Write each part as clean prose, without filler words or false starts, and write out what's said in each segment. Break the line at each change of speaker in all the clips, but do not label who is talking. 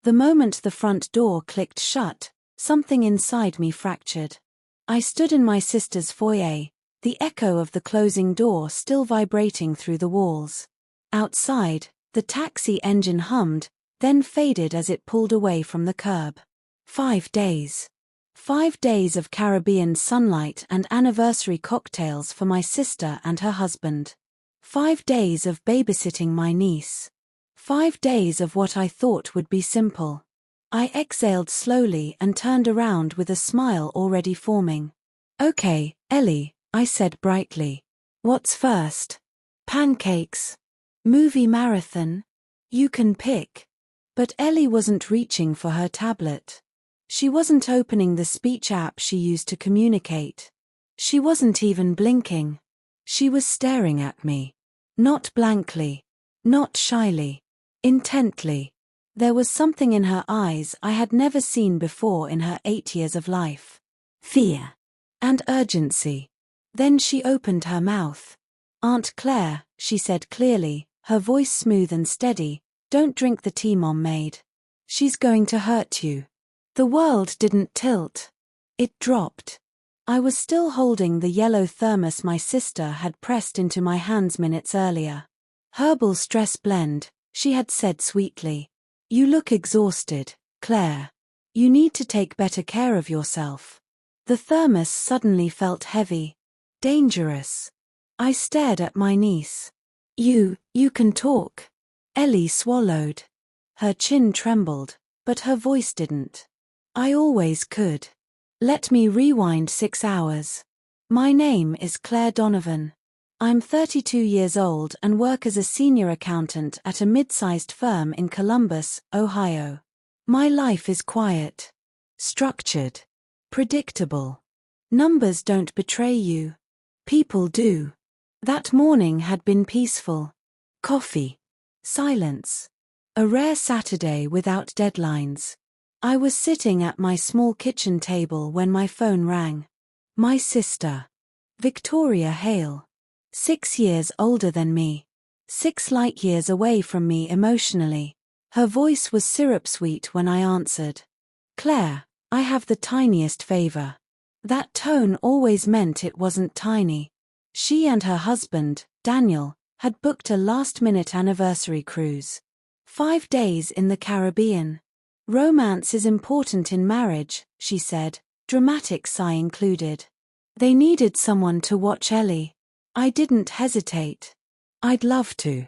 The moment the front door clicked shut, something inside me fractured. I stood in my sister's foyer, the echo of the closing door still vibrating through the walls. Outside, the taxi engine hummed, then faded as it pulled away from the curb. 5 days. 5 days of Caribbean sunlight and anniversary cocktails for my sister and her husband. 5 days of babysitting my niece. 5 days of what I thought would be simple. I exhaled slowly and turned around with a smile already forming. "Okay, Ellie," I said brightly. "What's first? Pancakes? Movie marathon? You can pick." But Ellie wasn't reaching for her tablet. She wasn't opening the speech app she used to communicate. She wasn't even blinking. She was staring at me. Not blankly. Not shyly. Intently. There was something in her eyes I had never seen before in her 8 years of life. Fear. And urgency. Then she opened her mouth. "Aunt Claire," she said clearly, her voice smooth and steady, "don't drink the tea Mom made. She's going to hurt you." The world didn't tilt. It dropped. I was still holding the yellow thermos my sister had pressed into my hands minutes earlier. "Herbal stress blend," she had said sweetly. "You look exhausted, Claire. You need to take better care of yourself." The thermos suddenly felt heavy. Dangerous. I stared at my niece. You can talk." Ellie swallowed. Her chin trembled, but her voice didn't. "I always could. Let me rewind 6 hours. My name is Claire Donovan. I'm 32 years old and work as a senior accountant at a mid-sized firm in Columbus, Ohio. My life is quiet. Structured. Predictable. Numbers don't betray you. People do." That morning had been peaceful. Coffee. Silence. A rare Saturday without deadlines. I was sitting at my small kitchen table when my phone rang. My sister. Victoria Hale. 6 years older than me. 6 light years away from me emotionally. Her voice was syrup-sweet when I answered. "Claire, I have the tiniest favor." That tone always meant it wasn't tiny. She and her husband, Daniel, had booked a last-minute anniversary cruise. 5 days in the Caribbean. "Romance is important in marriage," she said, dramatic sigh included. They needed someone to watch Ellie. I didn't hesitate. I'd love to.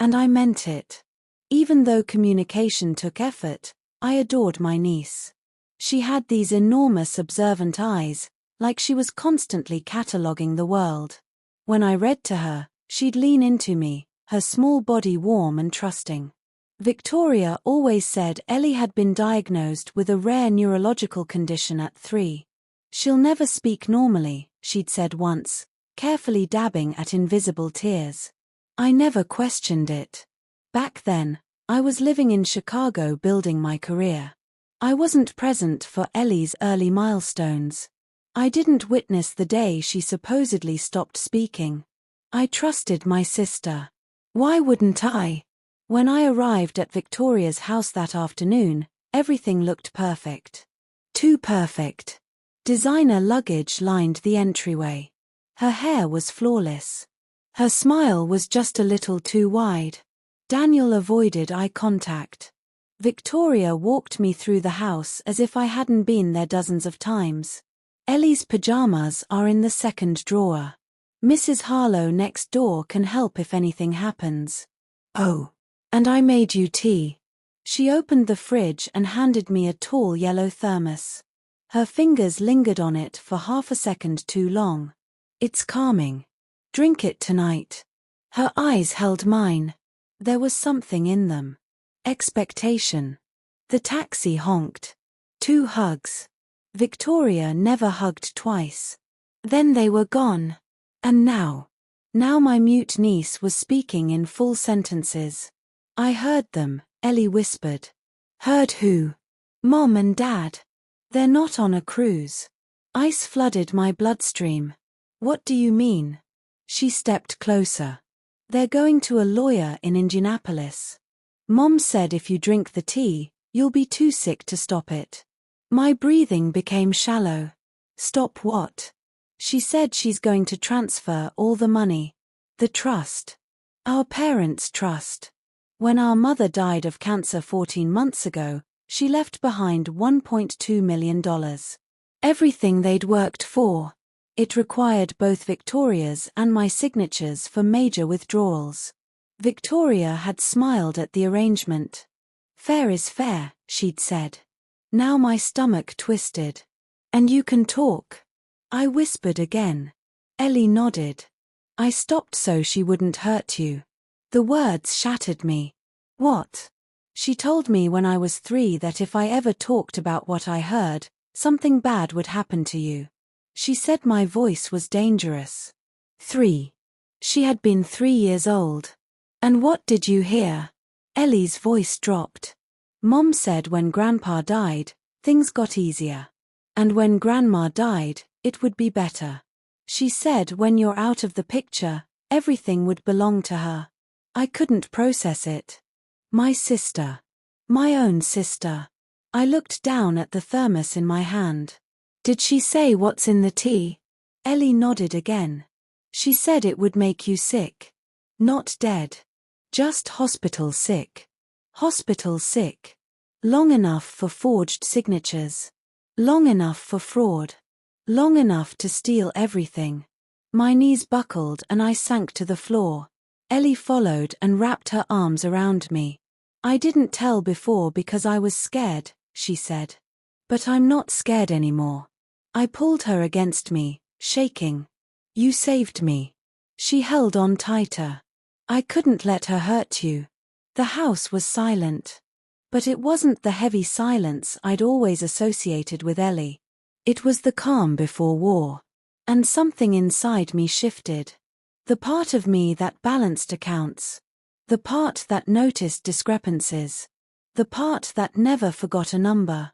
And I meant it. Even though communication took effort, I adored my niece. She had these enormous observant eyes, like she was constantly cataloguing the world. When I read to her, she'd lean into me, her small body warm and trusting. Victoria always said Ellie had been diagnosed with a rare neurological condition at 3. "She'll never speak normally," she'd said once, carefully dabbing at invisible tears. I never questioned it. Back then, I was living in Chicago building my career. I wasn't present for Ellie's early milestones. I didn't witness the day she supposedly stopped speaking. I trusted my sister. Why wouldn't I? When I arrived at Victoria's house that afternoon, everything looked perfect. Too perfect. Designer luggage lined the entryway. Her hair was flawless. Her smile was just a little too wide. Daniel avoided eye contact. Victoria walked me through the house as if I hadn't been there dozens of times. "Ellie's pajamas are in the second drawer. Mrs. Harlow next door can help if anything happens. Oh. And I made you tea." She opened the fridge and handed me a tall yellow thermos. Her fingers lingered on it for half a second too long. "It's calming. Drink it tonight." Her eyes held mine. There was something in them. Expectation. The taxi honked. 2 hugs. Victoria never hugged twice. Then they were gone. And now my mute niece was speaking in full sentences. "I heard them," Ellie whispered. "Heard who?" "Mom and Dad. They're not on a cruise." Ice flooded my bloodstream. "What do you mean?" She stepped closer. "They're going to a lawyer in Indianapolis. Mom said if you drink the tea, You'll be too sick to stop it. My breathing became shallow. Stop what? She said she's going to transfer all the money. The trust. Our parents' trust. When our mother died of cancer 14 months ago, she left behind $1.2 million. Everything they'd worked for. It required both Victoria's and my signatures for major withdrawals. Victoria had smiled at the arrangement. Fair is fair, she'd said. Now my stomach twisted. And you can talk? I whispered again. Ellie nodded. I stopped so she wouldn't hurt you. The words shattered me. What? She told me when I was 3 that if I ever talked about what I heard, something bad would happen to you. She said my voice was dangerous. 3. She had been 3 years old. And what did you hear? Ellie's voice dropped. Mom said when Grandpa died, things got easier. And when Grandma died, it would be better. She said when you're out of the picture, everything would belong to her. I couldn't process it. My sister. My own sister. I looked down at the thermos in my hand. Did she say what's in the tea? Ellie nodded again. She said it would make you sick. Not dead. Just hospital sick. Hospital sick. Long enough for forged signatures. Long enough for fraud. Long enough to steal everything. My knees buckled and I sank to the floor. Ellie followed and wrapped her arms around me. I didn't tell before because I was scared, she said. But I'm not scared anymore. I pulled her against me, shaking. You saved me. She held on tighter. I couldn't let her hurt you. The house was silent. But it wasn't the heavy silence I'd always associated with Ellie. It was the calm before war. And something inside me shifted. The part of me that balanced accounts. The part that noticed discrepancies. The part that never forgot a number.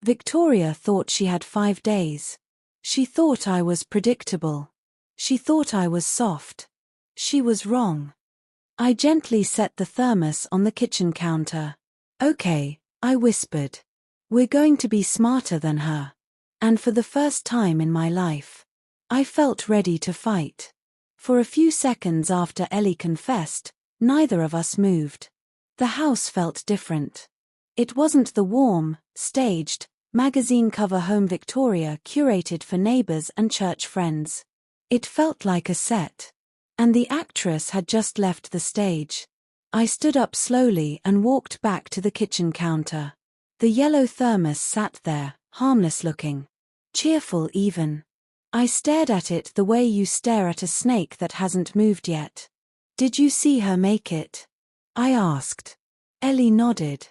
Victoria thought she had 5 days. She thought I was predictable. She thought I was soft. She was wrong. I gently set the thermos on the kitchen counter. Okay, I whispered. We're going to be smarter than her. And for the first time in my life, I felt ready to fight. For a few seconds after Ellie confessed, neither of us moved. The house felt different. It wasn't the warm, staged, magazine cover home Victoria curated for neighbors and church friends. It felt like a set. And the actress had just left the stage. I stood up slowly and walked back to the kitchen counter. The yellow thermos sat there, harmless looking. Cheerful even. I stared at it the way you stare at a snake that hasn't moved yet. Did you see her make it? I asked. Ellie nodded.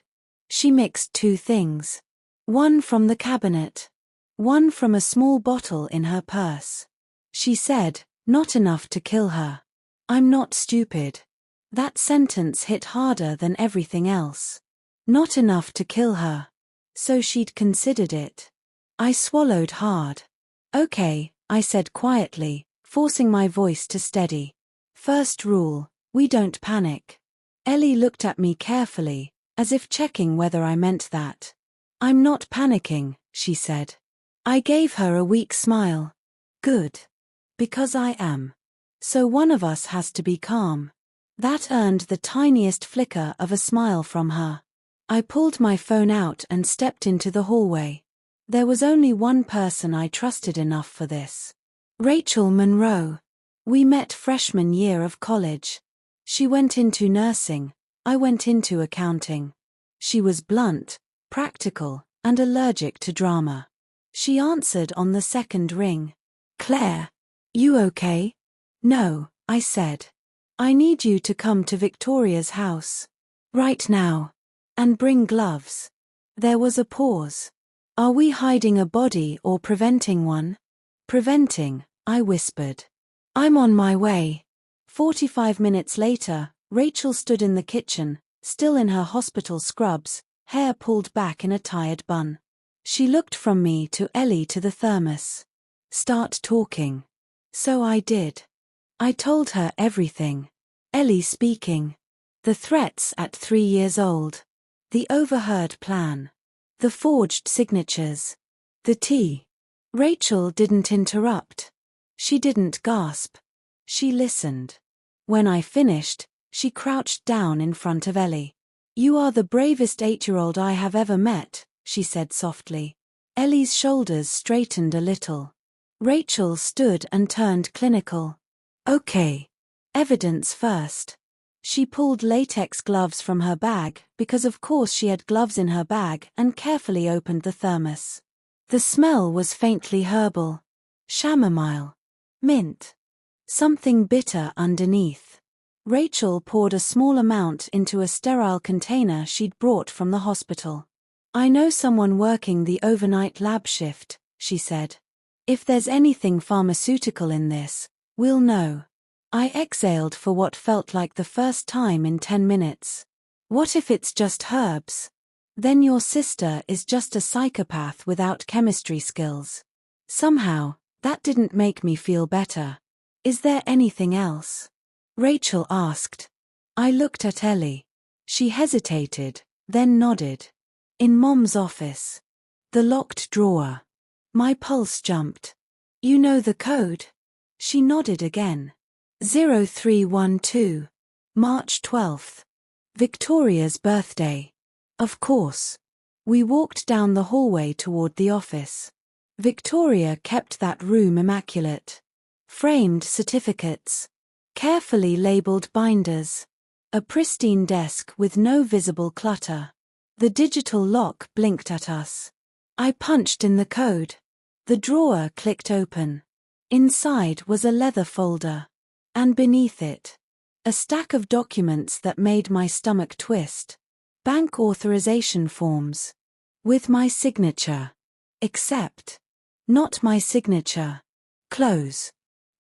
She mixed 2 things. One from the cabinet. One from a small bottle in her purse. She said, not enough to kill her. I'm not stupid. That sentence hit harder than everything else. Not enough to kill her. So she'd considered it. I swallowed hard. Okay, I said quietly, forcing my voice to steady. First rule, we don't panic. Ellie looked at me carefully, as if checking whether I meant that. I'm not panicking, she said. I gave her a weak smile. Good. Because I am. So one of us has to be calm. That earned the tiniest flicker of a smile from her. I pulled my phone out and stepped into the hallway. There was only one person I trusted enough for this. Rachel Monroe. We met freshman year of college. She went into nursing. I went into accounting. She was blunt, practical, and allergic to drama. She answered on the second ring. Claire. You okay? No, I said. I need you to come to Victoria's house. Right now. And bring gloves. There was a pause. Are we hiding a body or preventing one? Preventing, I whispered. I'm on my way. 45 minutes later, Rachel stood in the kitchen, still in her hospital scrubs, hair pulled back in a tired bun. She looked from me to Ellie to the thermos. Start talking. So I did. I told her everything. Ellie speaking. The threats at 3 years old. The overheard plan. The forged signatures. The tea. Rachel didn't interrupt. She didn't gasp. She listened. When I finished, she crouched down in front of Ellie. "You are the bravest 8-year-old I have ever met," she said softly. Ellie's shoulders straightened a little. Rachel stood and turned clinical. "Okay. Evidence first." She pulled latex gloves from her bag, because of course she had gloves in her bag, and carefully opened the thermos. The smell was faintly herbal. Chamomile. Mint. Something bitter underneath. Rachel poured a small amount into a sterile container she'd brought from the hospital. "I know someone working the overnight lab shift," she said. "If there's anything pharmaceutical in this, we'll know." I exhaled for what felt like the first time in 10 minutes. What if it's just herbs? Then your sister is just a psychopath without chemistry skills. Somehow, that didn't make me feel better. "Is there anything else?" Rachel asked. I looked at Ellie. She hesitated, then nodded. "In Mom's office. The locked drawer." My pulse jumped. "You know the code?" She nodded again. 0312. March 12th. Victoria's birthday. Of course. We walked down the hallway toward the office. Victoria kept that room immaculate. Framed certificates. Carefully labeled binders. A pristine desk with no visible clutter. The digital lock blinked at us. I punched in the code. The drawer clicked open. Inside was a leather folder. And beneath it, a stack of documents that made my stomach twist. Bank authorization forms. With my signature. Except. Not my signature. Close.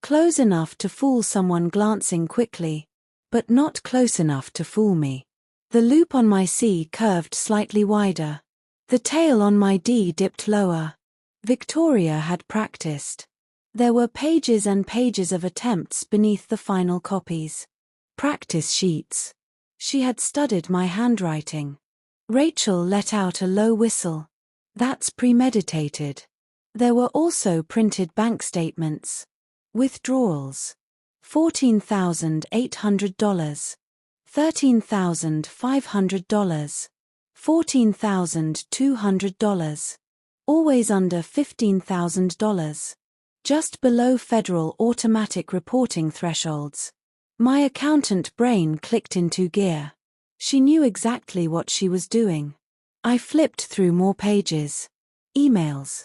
Close enough to fool someone glancing quickly, but not close enough to fool me. The loop on my C curved slightly wider. The tail on my D dipped lower. Victoria had practiced. There were pages and pages of attempts beneath the final copies. Practice sheets. She had studied my handwriting. Rachel let out a low whistle. That's premeditated. There were also printed bank statements. Withdrawals. $14,800. $13,500. $14,200. Always under $15,000. Just below federal automatic reporting thresholds. My accountant brain clicked into gear. She knew exactly what she was doing. I flipped through more pages. Emails.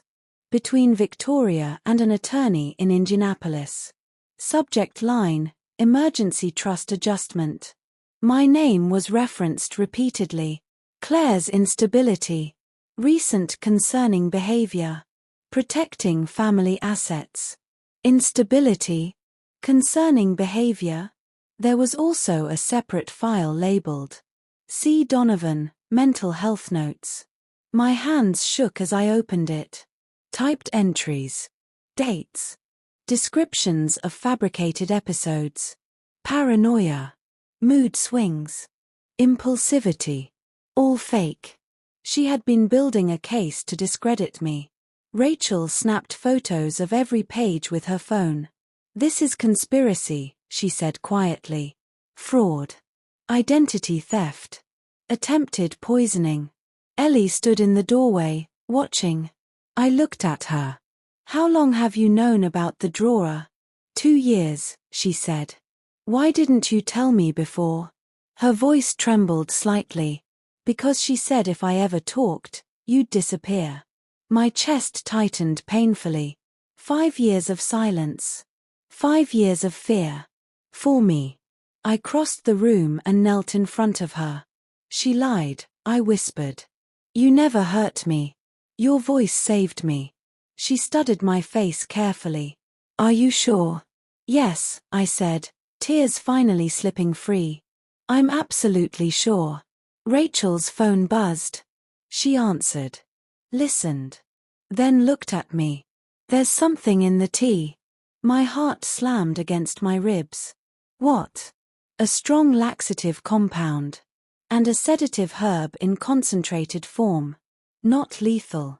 Between Victoria and an attorney in Indianapolis. Subject line, Emergency Trust Adjustment. My name was referenced repeatedly. Claire's instability. Recent concerning behavior. Protecting family assets. Instability. Concerning behavior. There was also a separate file labeled C. Donovan, Mental Health Notes. My hands shook as I opened it. Typed entries. Dates. Descriptions of fabricated episodes. Paranoia. Mood swings. Impulsivity. All fake. She had been building a case to discredit me. Rachel snapped photos of every page with her phone. "This is conspiracy," she said quietly. "Fraud. Identity theft. Attempted poisoning." Ellie stood in the doorway, watching. I looked at her. "How long have you known about the drawer?" 2 years, she said. "Why didn't you tell me before?" Her voice trembled slightly. "Because she said if I ever talked, you'd disappear." My chest tightened painfully. 5 years of silence. 5 years of fear. For me. I crossed the room and knelt in front of her. "She lied," I whispered. "You never hurt me. Your voice saved me." She studied my face carefully. "Are you sure?" "Yes," I said, tears finally slipping free. "I'm absolutely sure." Rachel's phone buzzed. She answered. Listened. Then looked at me. "There's something in the tea." My heart slammed against my ribs. "What?" "A strong laxative compound." and a sedative herb in concentrated form. Not lethal,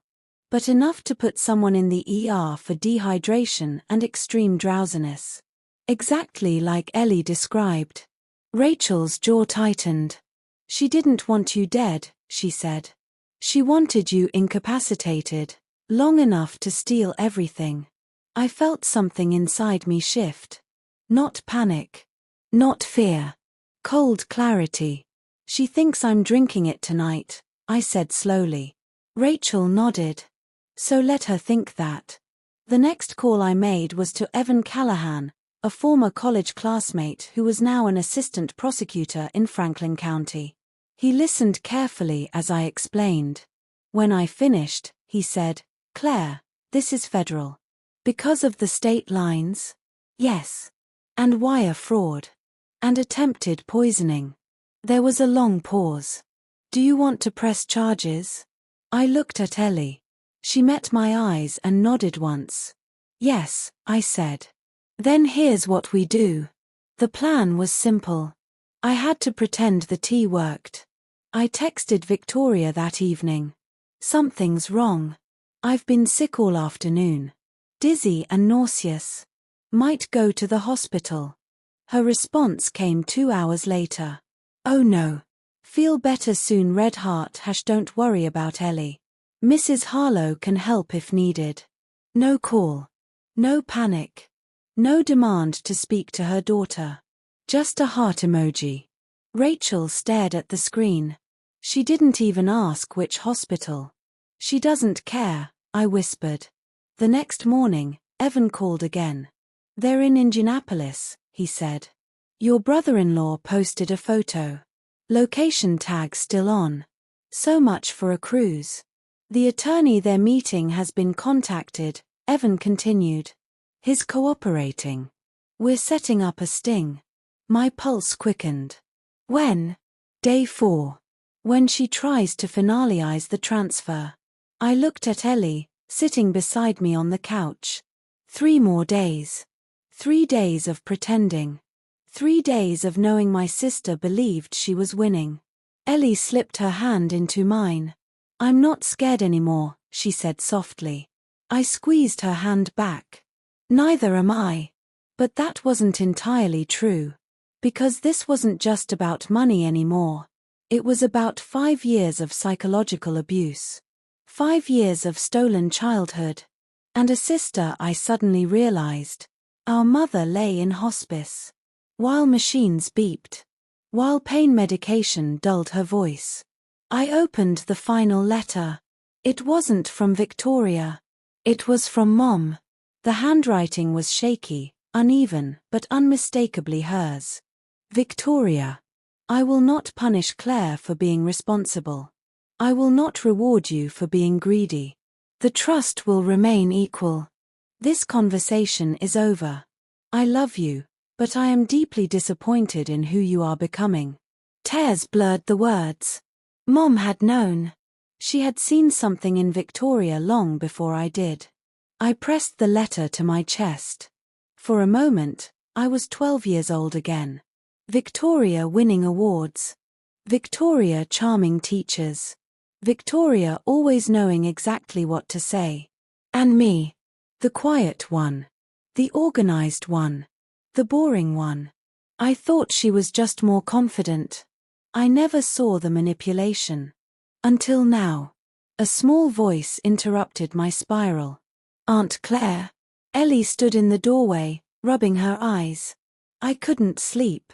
but enough to put someone in the ER for dehydration and extreme drowsiness. Exactly like Ellie described. Rachel's jaw tightened. She didn't want you dead, she said. She wanted you incapacitated, long enough to steal everything. I felt something inside me shift. Not panic. Not fear. Cold clarity. She thinks I'm drinking it tonight, I said slowly. Rachel nodded. So let her think that. The next call I made was to Evan Callahan, a former college classmate who was now an assistant prosecutor in Franklin County. He listened carefully as I explained. When I finished, he said, "Claire, this is federal. Because of the state lines?" "Yes. And wire fraud. And attempted poisoning." There was a long pause. "Do you want to press charges?" I looked at Ellie. She met my eyes and nodded once. "Yes," I said. "Then here's what we do." The plan was simple. I had to pretend the tea worked. I texted Victoria that evening. "Something's wrong. I've been sick all afternoon. Dizzy and nauseous. Might go to the hospital." Her response came 2 hours later. "Oh no. Feel better soon. Red heart. Don't worry about Ellie. Mrs. Harlow can help if needed." No call. No panic. No demand to speak to her daughter. Just a heart emoji. Rachel stared at the screen. She didn't even ask which hospital. "She doesn't care," I whispered. The next morning, Evan called again. "They're in Indianapolis," he said. "Your brother-in-law posted a photo. Location tag still on. So much for a cruise. The attorney they're meeting has been contacted," Evan continued. "He's cooperating. We're setting up a sting." My pulse quickened. "When?" "Day 4. When she tries to finalize the transfer." I looked at Ellie, sitting beside me on the couch. 3 more days. 3 days of pretending. 3 days of knowing my sister believed she was winning. Ellie slipped her hand into mine. "I'm not scared anymore," she said softly. I squeezed her hand back. "Neither am I." But that wasn't entirely true. Because this wasn't just about money anymore. It was about 5 years of psychological abuse. 5 years of stolen childhood. And a sister, I suddenly realized. Our mother lay in hospice. While machines beeped. While pain medication dulled her voice. I opened the final letter. It wasn't from Victoria. It was from Mom. The handwriting was shaky, uneven, but unmistakably hers. "Victoria. I will not punish Claire for being responsible. I will not reward you for being greedy. The trust will remain equal. This conversation is over. I love you, but I am deeply disappointed in who you are becoming." Tears blurred the words. Mom had known. She had seen something in Victoria long before I did. I pressed the letter to my chest. For a moment, I was 12 years old again. Victoria winning awards. Victoria charming teachers. Victoria always knowing exactly what to say. And me. The quiet one. The organized one. The boring one. I thought she was just more confident. I never saw the manipulation. Until now. A small voice interrupted my spiral. "Aunt Claire." Ellie stood in the doorway, rubbing her eyes. I couldn't sleep.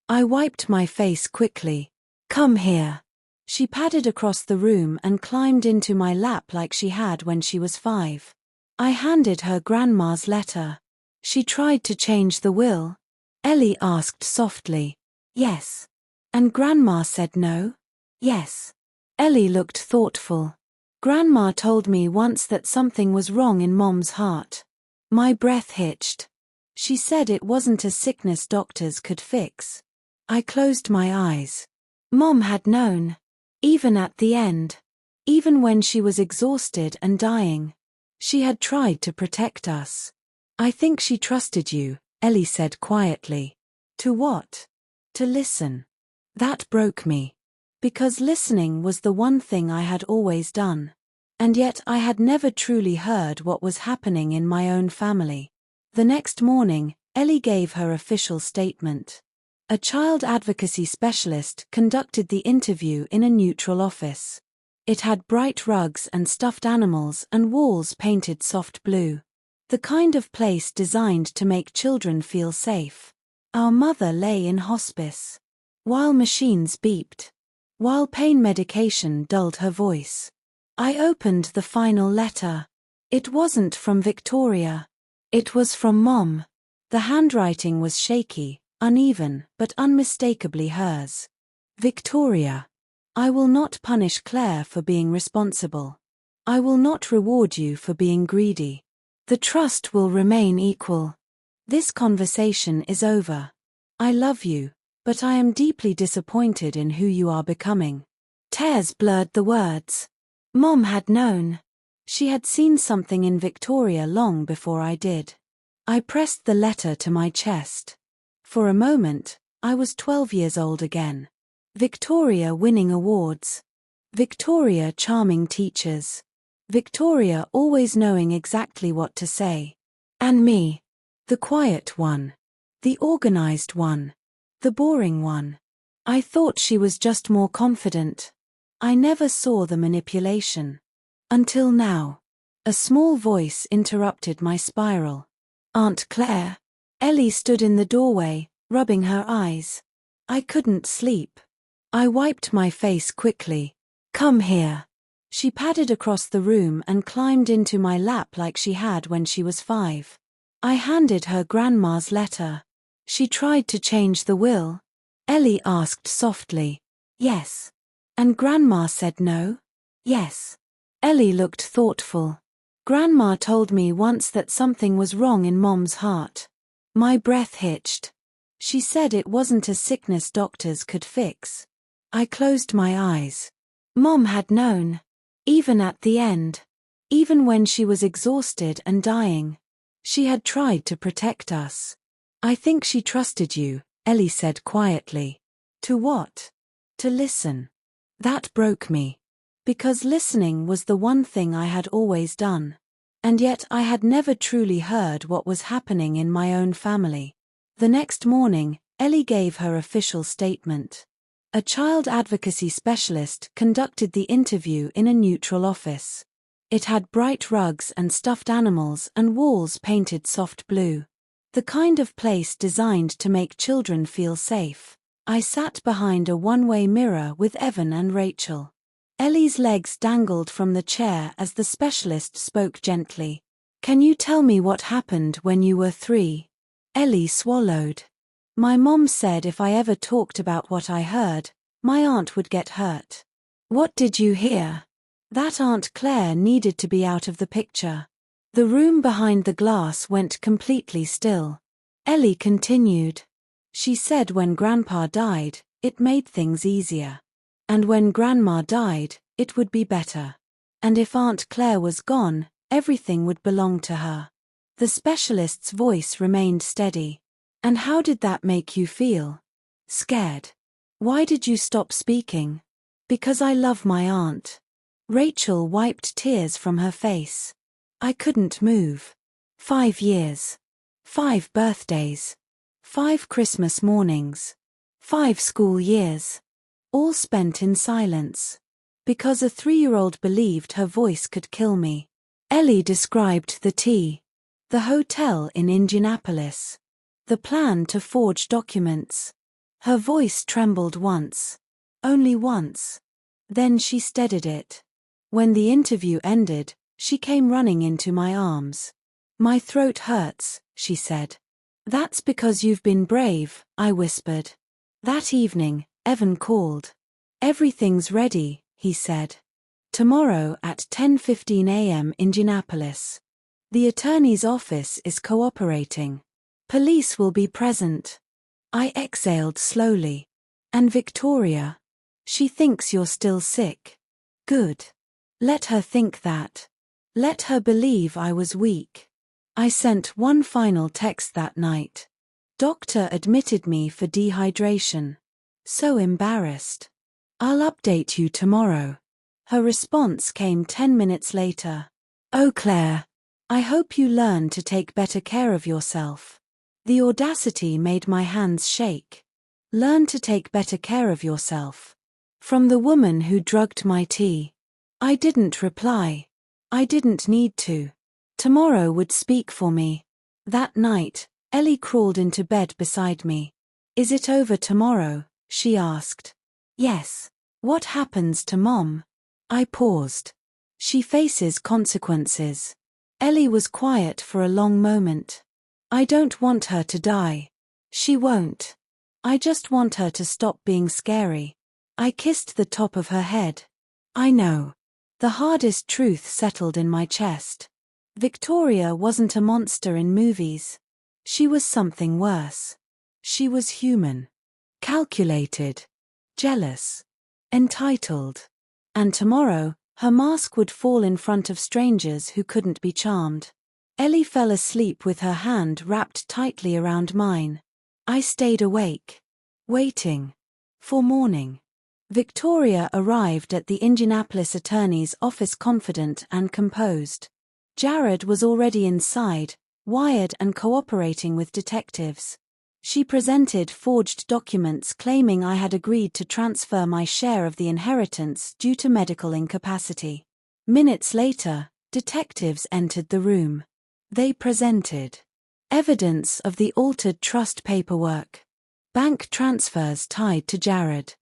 I wiped my face quickly. "Come here." She padded across the room and climbed into my lap like she had when she was 5. I handed her Grandma's letter. "She tried to change the will?" Ellie asked softly. "Yes." "And Grandma said no?" "Yes." Ellie looked thoughtful. "Grandma told me once that something was wrong in Mom's heart." My breath hitched. She said it wasn't a sickness doctors could fix. I closed my eyes. Mom had known. Even at the end. Even when she was exhausted and dying. She had tried to protect us. "I think she trusted you," Ellie said quietly. "To what?" "To listen." That broke me. Because listening was the one thing I had always done. And yet I had never truly heard what was happening in my own family. The next morning, Ellie gave her official statement. A child advocacy specialist conducted the interview in a neutral office. It had bright rugs and stuffed animals and walls painted soft blue. The kind of place designed to make children feel safe. Our mother lay in hospice. While machines beeped. While pain medication dulled her voice. I opened the final letter. It wasn't from Victoria. It was from Mom. The handwriting was shaky, uneven, but unmistakably hers. Victoria. I will not punish Claire for being responsible. I will not reward you for being greedy. The trust will remain equal. This conversation is over. I love you, but I am deeply disappointed in who you are becoming. Tears blurred the words. Mom had known. She had seen something in Victoria long before I did. I pressed the letter to my chest. For a moment, I was 12 years old again. Victoria winning awards. Victoria charming teachers. Victoria always knowing exactly what to say. And me. The quiet one. The organized one. The boring one. I thought she was just more confident. I never saw the manipulation. Until now. A small voice interrupted my spiral. Aunt Claire. Ellie stood in the doorway, rubbing her eyes. I couldn't sleep. I wiped my face quickly. Come here. She padded across the room and climbed into my lap like she had when she was 5. I handed her grandma's letter. She tried to change the will. Ellie asked softly. Yes. And Grandma said no? Yes. Ellie looked thoughtful. Grandma told me once that something was wrong in Mom's heart. My breath hitched. She said it wasn't a sickness doctors could fix. I closed my eyes. Mom had known. Even at the end. Even when she was exhausted and dying. She had tried to protect us. I think she trusted you, Ellie said quietly. To what? To listen. That broke me. Because listening was the one thing I had always done. And yet I had never truly heard what was happening in my own family. The next morning, Ellie gave her official statement. A child advocacy specialist conducted the interview in a neutral office. It had bright rugs and stuffed animals and walls painted soft blue. The kind of place designed to make children feel safe. I sat behind a one-way mirror with Evan and Rachel. Ellie's legs dangled from the chair as the specialist spoke gently. Can you tell me what happened when you were 3? Ellie swallowed. My mom said if I ever talked about what I heard, my aunt would get hurt. What did you hear? That Aunt Claire needed to be out of the picture. The room behind the glass went completely still. Ellie continued. She said when Grandpa died, it made things easier. And when Grandma died, it would be better. And if Aunt Claire was gone, everything would belong to her. The specialist's voice remained steady. And how did that make you feel? Scared. Why did you stop speaking? Because I love my aunt. Rachel wiped tears from her face. I couldn't move. 5 years. 5 birthdays. 5 Christmas mornings. 5 school years. All spent in silence. Because a 3-year-old believed her voice could kill me. Ellie described the tea. The hotel in Indianapolis. The plan to forge documents. Her voice trembled once. Only once. Then she steadied it. When the interview ended, she came running into my arms. My throat hurts, she said. That's because you've been brave, I whispered. That evening, Evan called. Everything's ready, he said. Tomorrow at 10:15 a.m. Indianapolis. The attorney's office is cooperating. Police will be present. I exhaled slowly. And Victoria? She thinks you're still sick. Good. Let her think that. Let her believe I was weak. I sent one final text that night. Doctor admitted me for dehydration. So embarrassed. I'll update you tomorrow. Her response came 10 minutes later. Oh Claire, I hope you learn to take better care of yourself. The audacity made my hands shake. Learn to take better care of yourself. From the woman who drugged my tea. I didn't reply. I didn't need to. Tomorrow would speak for me. That night, Ellie crawled into bed beside me. Is it over tomorrow? She asked. Yes. What happens to Mom? I paused. She faces consequences. Ellie was quiet for a long moment. I don't want her to die. She won't. I just want her to stop being scary. I kissed the top of her head. I know. The hardest truth settled in my chest. Victoria wasn't a monster in movies. She was something worse. She was human. Calculated. Jealous. Entitled. And tomorrow, her mask would fall in front of strangers who couldn't be charmed. Ellie fell asleep with her hand wrapped tightly around mine. I stayed awake. Waiting. For morning. Victoria arrived at the Indianapolis attorney's office confident and composed. Jared was already inside, wired and cooperating with detectives. She presented forged documents claiming I had agreed to transfer my share of the inheritance due to medical incapacity. Minutes later, detectives entered the room. They presented evidence of the altered trust paperwork, bank transfers tied to Jared,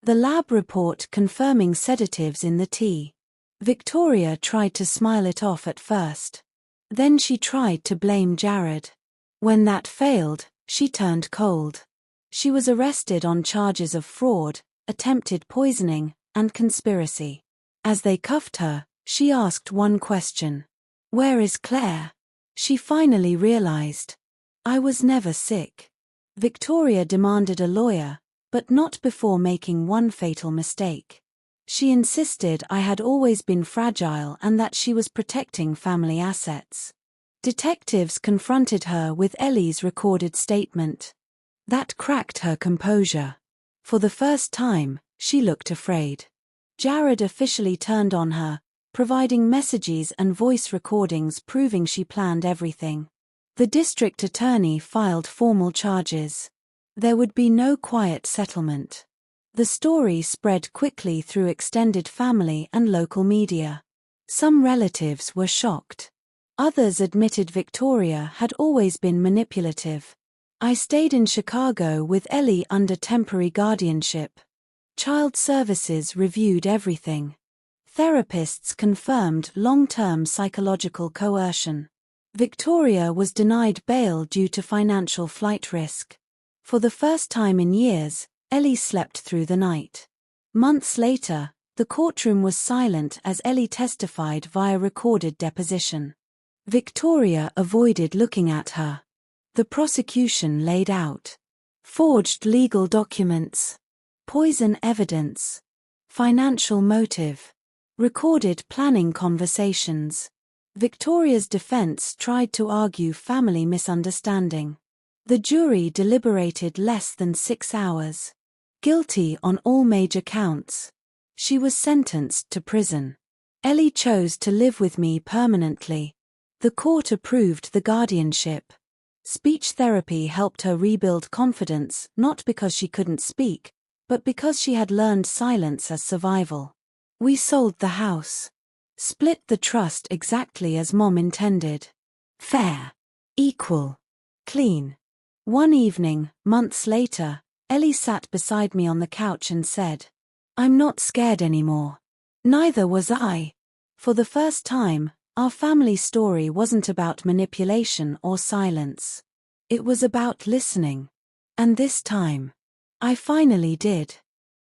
the lab report confirming sedatives in the tea. Victoria tried to smile it off at first. Then she tried to blame Jared. When that failed, she turned cold. She was arrested on charges of fraud, attempted poisoning, and conspiracy. As they cuffed her, she asked one question. Where is Claire? She finally realized. I was never sick. Victoria demanded a lawyer, but not before making one fatal mistake. She insisted I had always been fragile and that she was protecting family assets. Detectives confronted her with Ellie's recorded statement. That cracked her composure. For the first time, she looked afraid. Jared officially turned on her, providing messages and voice recordings proving she planned everything. The district attorney filed formal charges. There would be no quiet settlement. The story spread quickly through extended family and local media. Some relatives were shocked. Others admitted Victoria had always been manipulative. I stayed in Chicago with Ellie under temporary guardianship. Child Services reviewed everything. Therapists confirmed long-term psychological coercion. Victoria was denied bail due to financial flight risk. For the first time in years, Ellie slept through the night. Months later, the courtroom was silent as Ellie testified via recorded deposition. Victoria avoided looking at her. The prosecution laid out forged legal documents, poison evidence, financial motive, recorded planning conversations. Victoria's defense tried to argue family misunderstanding. The jury deliberated less than 6 hours. Guilty on all major counts. She was sentenced to prison. Ellie chose to live with me permanently. The court approved the guardianship. Speech therapy helped her rebuild confidence not because she couldn't speak, but because she had learned silence as survival. We sold the house. Split the trust exactly as Mom intended. Fair. Equal. Clean. One evening, months later, Ellie sat beside me on the couch and said, I'm not scared anymore. Neither was I. For the first time, our family story wasn't about manipulation or silence. It was about listening. And this time, I finally did.